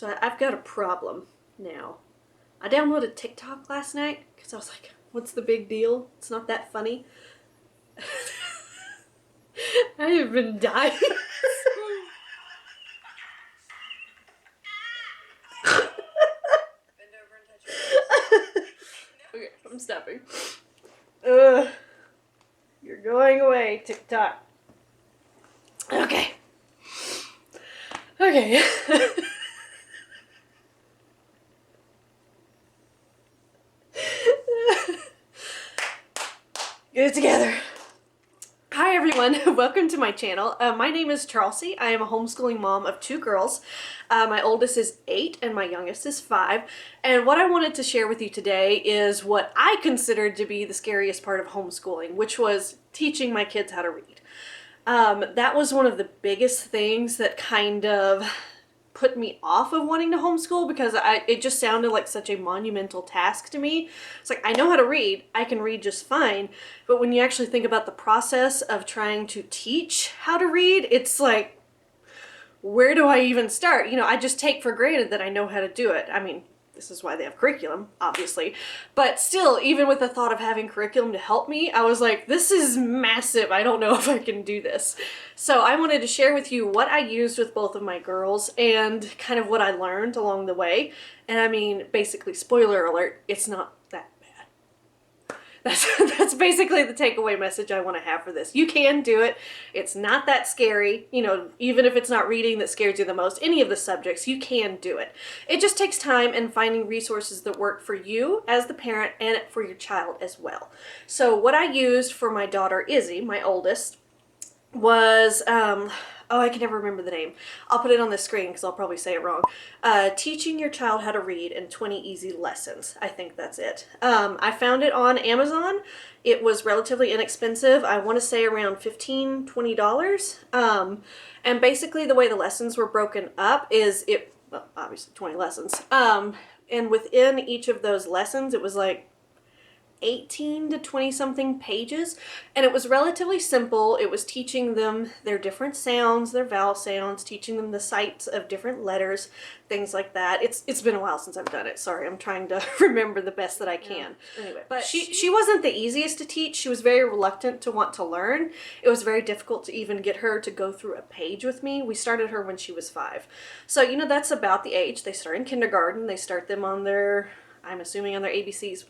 So I've got a problem now. I downloaded TikTok last night because I was like, what's the big deal? It's not that funny. I have been dying. Bend over and touch your face. Okay, I'm stopping. Ugh. You're going away, TikTok. Okay. Okay. Get it together. Hi everyone, welcome to my channel. My name is Charlesy. I am a homeschooling mom of 2 girls. My oldest is 8 and my youngest is 5. And what I wanted to share with you today is what I considered to be the scariest part of homeschooling, which was teaching my kids how to read. That was one of the biggest things that kind of put me off of wanting to homeschool because it just sounded like such a monumental task to me. It's like, I know how to read, I can read just fine, but when you actually think about the process of trying to teach how to read, it's like, where do I even start? You know, I just take for granted that I know how to do it. I mean, this is why they have curriculum, obviously. But still, even with the thought of having curriculum to help me, I was like, this is massive. I don't know if I can do this. So I wanted to share with you what I used with both of my girls and kind of what I learned along the way. And I mean, basically, spoiler alert, it's not that bad. That's basically the takeaway message I want to have for this. You can do it. It's not that scary. You know, even if it's not reading that scares you the most, any of the subjects, you can do it. It just takes time and finding resources that work for you as the parent and for your child as well. So what I used for my daughter Izzy, my oldest, was, I can never remember the name. I'll put it on the screen because I'll probably say it wrong. Teaching Your Child How to Read in 20 Easy Lessons. I think that's it. I found it on Amazon. It was relatively inexpensive. I want to say around $15, $20. And basically the way the lessons were broken up is well, obviously 20 lessons. And within each of those lessons, it was like 18 to 20 something pages, and it was relatively simple. It was teaching them their different sounds, their vowel sounds, teaching them the sights of different letters, things like that. It's been a while since I've done it. Sorry, I'm trying to remember the best that I can. Yeah. Anyway, but she wasn't the easiest to teach. She was very reluctant to want to learn. It was very difficult to even get her to go through a page with me. We started her when she was 5. So, you know, that's about the age. They start in kindergarten. They start them on their, I'm assuming on their ABCs.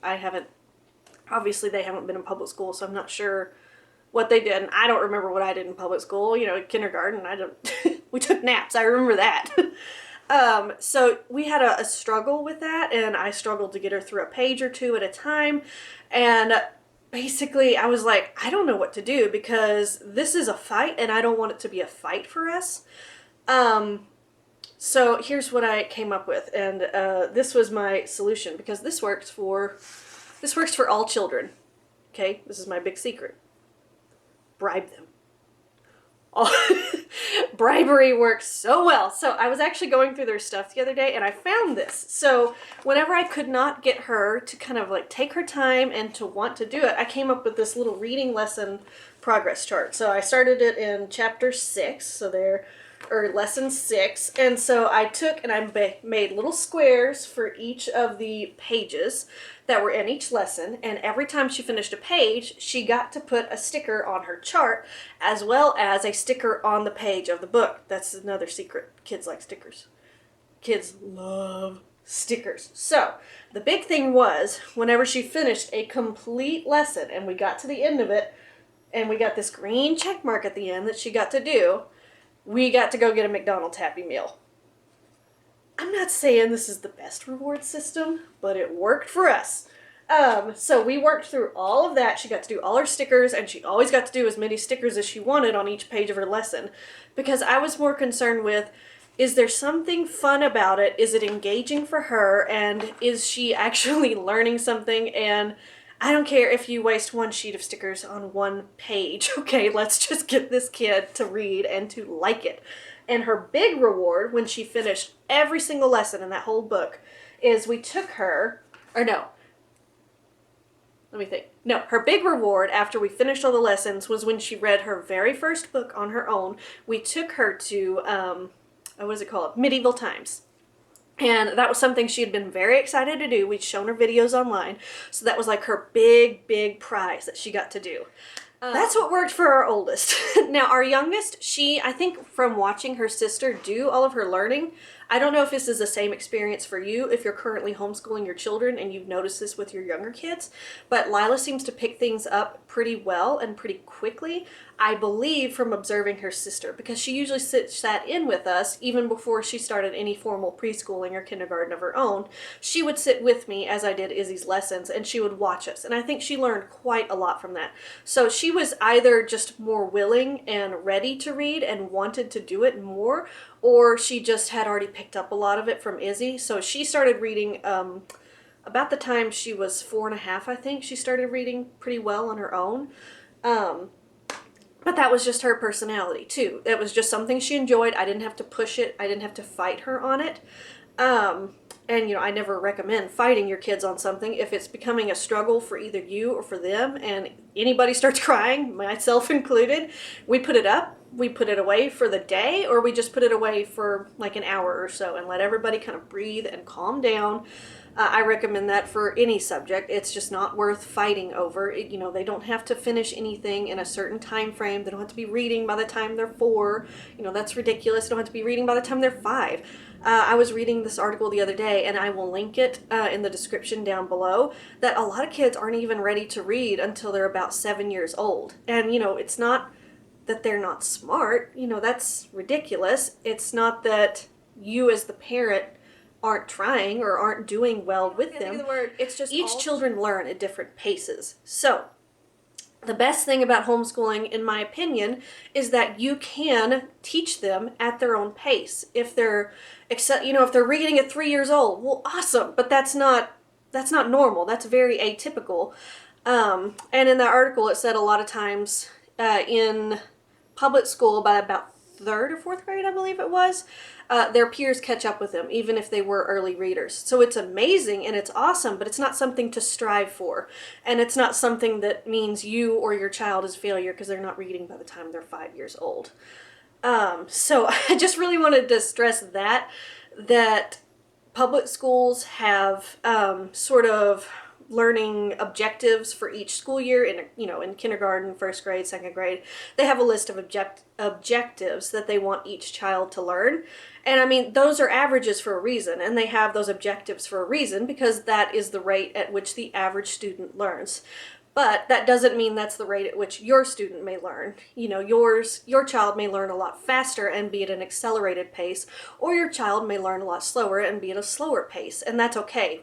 Obviously, they haven't been in public school, so I'm not sure what they did. And I don't remember what I did in public school. You know, kindergarten, we took naps. I remember that. So we had a struggle with that, and I struggled to get her through a page or 2 at a time. And basically, I was like, I don't know what to do because this is a fight, and I don't want it to be a fight for us. So here's what I came up with, and this was my solution because this works for all children. Okay, this is my big secret. Bribe them. Bribery works so well. So I was actually going through their stuff the other day and I found this. So whenever I could not get her to kind of like take her time and to want to do it, I came up with this little reading lesson progress chart. So I started it in chapter 6, or lesson 6, and so I took and I made little squares for each of the pages that were in each lesson, and every time she finished a page, she got to put a sticker on her chart as well as a sticker on the page of the book. That's another secret. Kids like stickers. Kids love stickers. So the big thing was whenever she finished a complete lesson and we got to the end of it and we got this green check mark at the end that she got to do, we got to go get a McDonald's Happy Meal. I'm not saying this is the best reward system, but it worked for us. So we worked through all of that. She got to do all her stickers, and she always got to do as many stickers as she wanted on each page of her lesson. Because I was more concerned with, is there something fun about it? Is it engaging for her? And is she actually learning something? And I don't care if you waste 1 sheet of stickers on 1 page. Okay, let's just get this kid to read and to like it. And her big reward when she finished every single lesson in that whole book is we took her, her big reward after we finished all the lessons was when she read her very first book on her own. We took her to, Medieval times. And that was something she had been very excited to do. We'd shown her videos online. So that was like her big, big prize that she got to do. That's what worked for our oldest. Now, our youngest, I think from watching her sister do all of her learning, I don't know if this is the same experience for you if you're currently homeschooling your children and you've noticed this with your younger kids, but Lila seems to pick things up pretty well and pretty quickly, I believe from observing her sister, because she usually sat in with us even before she started any formal preschooling or kindergarten of her own. She would sit with me as I did Izzy's lessons, and she would watch us, and I think she learned quite a lot from that. So she was either just more willing and ready to read and wanted to do it more, or she just had already picked up a lot of it from Izzy. So she started reading about the time she was 4.5, I think. She started reading pretty well on her own. But that was just her personality too. It was just something she enjoyed. I didn't have to push it. I didn't have to fight her on it. And you know, I never recommend fighting your kids on something. If it's becoming a struggle for either you or for them and anybody starts crying, myself included, we put it up, we put it away for the day, or we just put it away for like an hour or so and let everybody kind of breathe and calm down. I recommend that for any subject. It's just not worth fighting over. You know, they don't have to finish anything in a certain time frame. They don't have to be reading by the time they're 4. You know, that's ridiculous. They don't have to be reading by the time they're 5. I was reading this article the other day, and I will link it in the description down below, that a lot of kids aren't even ready to read until they're about 7 years old. And, you know, it's not that they're not smart. You know, that's ridiculous. It's not that you as the parent aren't trying or aren't doing well with them. It's just each children learn at different paces. So the best thing about homeschooling, in my opinion, is that you can teach them at their own pace. If they're, if they're reading at 3 years old, well, awesome. But that's not normal. That's very atypical. And in that article, it said a lot of times in public school, by about 3rd or 4th grade, I believe it was, their peers catch up with them, even if they were early readers. So it's amazing and it's awesome, but it's not something to strive for. And it's not something that means you or your child is failure because they're not reading by the time they're 5 years old. So I just really wanted to stress that public schools have sort of learning objectives for each school year. In kindergarten, 1st grade, 2nd grade, they have a list of objectives that they want each child to learn. And I mean, those are averages for a reason, and they have those objectives for a reason because that is the rate at which the average student learns. But that doesn't mean that's the rate at which your student may learn. You know, your child may learn a lot faster and be at an accelerated pace, or your child may learn a lot slower and be at a slower pace, and that's okay.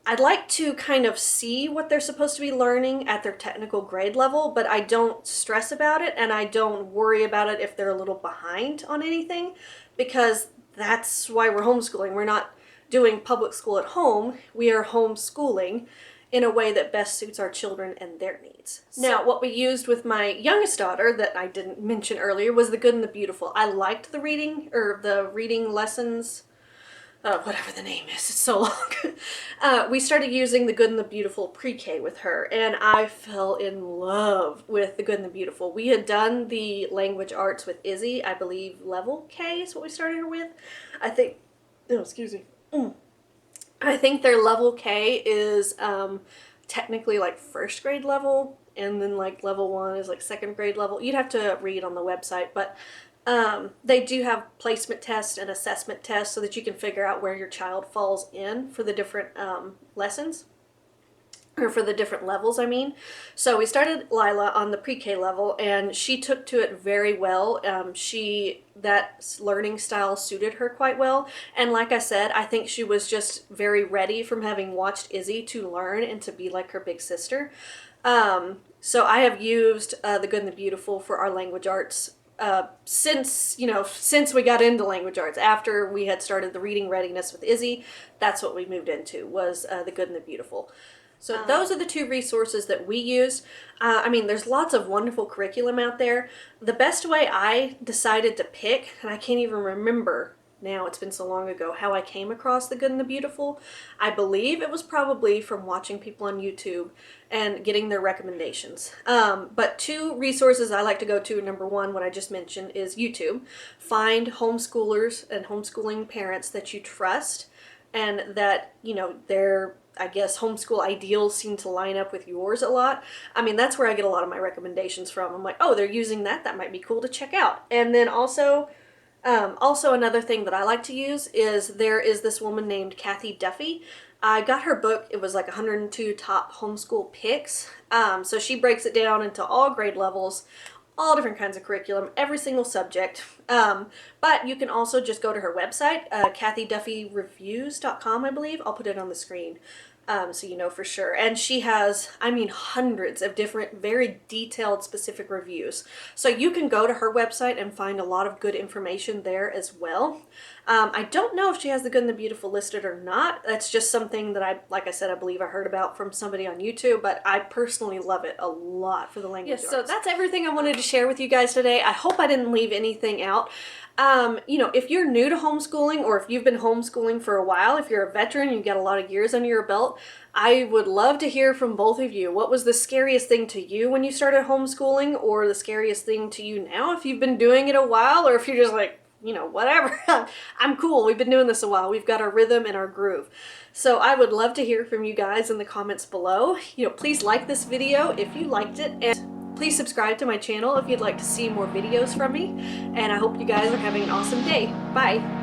I'd like to kind of see what they're supposed to be learning at their technical grade level, but I don't stress about it and I don't worry about it if they're a little behind on anything, because that's why we're homeschooling. We're not doing public school at home. We are homeschooling in a way that best suits our children and their needs. Now, what we used with my youngest daughter that I didn't mention earlier was The Good and the Beautiful. I liked the reading lessons, whatever the name is, it's so long. We started using The Good and the Beautiful pre-K with her, and I fell in love with The Good and the Beautiful. We had done the language arts with Izzy, I believe level K is what we started her with. I think their level K is technically like 1st grade level, and then like level 1 is like 2nd grade level. You'd have to read on the website, but they do have placement tests and assessment tests so that you can figure out where your child falls in for the different lessons, or for the different levels, I mean. So we started Lila on the pre-K level, and she took to it very well. That learning style suited her quite well, and like I said, I think she was just very ready from having watched Izzy to learn and to be like her big sister. So I have used The Good and the Beautiful for our language arts since we got into language arts. After we had started the reading readiness with Izzy, that's what we moved into, was The Good and the Beautiful. So those are the 2 resources that we use. I mean, there's lots of wonderful curriculum out there. The best way I decided to pick, and I can't even remember now, it's been so long ago, how I came across The Good and the Beautiful. I believe it was probably from watching people on YouTube and getting their recommendations. But two resources I like to go to, number one, what I just mentioned, is YouTube. Find homeschoolers and homeschooling parents that you trust and that, you know, their, I guess, homeschool ideals seem to line up with yours a lot. I mean, that's where I get a lot of my recommendations from. I'm like, oh, they're using that. That might be cool to check out. And then also another thing that I like to use is there is this woman named Kathy Duffy. I got her book. It was like 102 top homeschool picks. So she breaks it down into all grade levels, all different kinds of curriculum, every single subject. But you can also just go to her website, kathyduffyreviews.com, I believe. I'll put it on the screen. So you know for sure. And she has, I mean, hundreds of different, very detailed, specific reviews. So you can go to her website and find a lot of good information there as well. I don't know if she has The Good and the Beautiful listed or not. That's just something that like I said, I believe I heard about from somebody on YouTube, but I personally love it a lot for the language arts. So that's everything I wanted to share with you guys today. I hope I didn't leave anything out. You know, if you're new to homeschooling or if you've been homeschooling for a while, if you're a veteran, you've got a lot of years under your belt, I would love to hear from both of you. What was the scariest thing to you when you started homeschooling, or the scariest thing to you now if you've been doing it a while, or if you're just like, you know, whatever. I'm cool. We've been doing this a while. We've got our rhythm and our groove. So I would love to hear from you guys in the comments below. You know, please like this video if you liked it, and please subscribe to my channel if you'd like to see more videos from me. And I hope you guys are having an awesome day. Bye.